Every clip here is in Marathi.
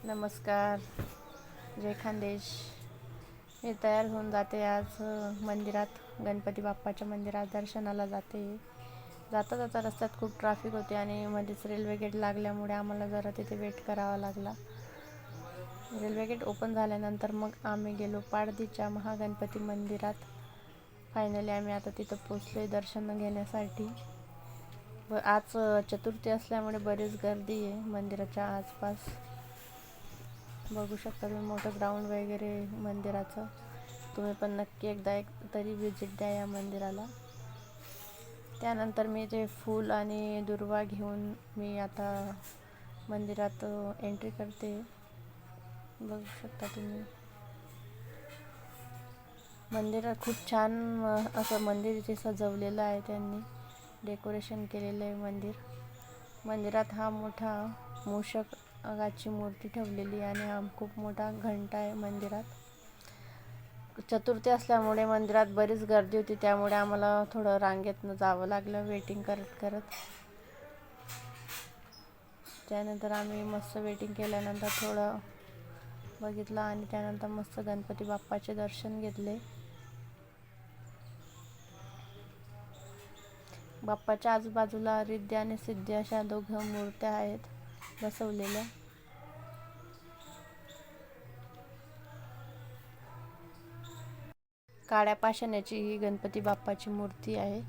नमस्कार. जय खानदेश. मी तयार होऊन जाते आज मंदिरात, गणपती बाप्पाच्या मंदिरात दर्शनाला जाते. जाता जाता रस्त्यात खूप ट्रॅफिक होते आणि मध्येच रेल्वे गेट लागल्यामुळे आम्हाला जरा तिथे वेट करावा लागला. रेल्वे गेट ओपन झाल्यानंतर मग आम्ही गेलो पाडदीच्या महागणपती मंदिरात. फायनली आम्ही आता तिथं पोचलो दर्शन घेण्यासाठी. व आज चतुर्थी असल्यामुळे बरीच गर्दी आहे मंदिराच्या आसपास. बघू शकता तुम्ही मोठं ग्राउंड वगैरे मंदिराचं. तुम्ही पण नक्की एकदा तरी विजिट द्या या मंदिराला. त्यानंतर मी ते फूल आणि दुर्वा घेऊन मी आता मंदिरात एंट्री करते. बघू शकता तुम्ही मंदिरात खूप छान असं मंदिर इथे सजवलेलं आहे. त्यांनी डेकोरेशन केलेलं आहे. मंदिरात हा मोठा मूषकाची मूर्ती ठेवलेली आणि हा खूप मोठा घंटा आहे मंदिरात. चतुर्थी असल्यामुळे मंदिरात बरीच गर्दी होती, त्यामुळे आम्हाला थोडं रांगेतनं जावं लागलं वेटिंग करत करत. त्यानंतर आम्ही मस्त वेटिंग केल्यानंतर थोडं बघितलं आणि त्यानंतर मस्त गणपती बाप्पाचे दर्शन घेतले. बाप्पाच्या आजूबाजूला रिद्धी आणि सिद्धी अशा दोघं मूर्त्या आहेत बसवलेल्या. काळ्या पाषाणाची ही गणपती बाप्पाची मूर्ती आहे.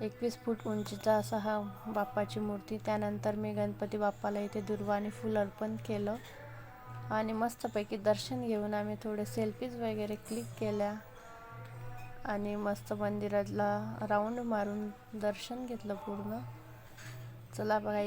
21 फूट उंचीचा असा हा बाप्पाची मूर्ती. त्यानंतर मी गणपती बाप्पाला इथे दुर्वा आणि फूल अर्पण केलं आणि मस्तपैकी दर्शन घेऊन आम्ही थोडे सेल्फीज वगैरे क्लिक केल्या आणि मस्त मंदिराला राऊंड मारून दर्शन घेतलं पूर्ण. चला बघा.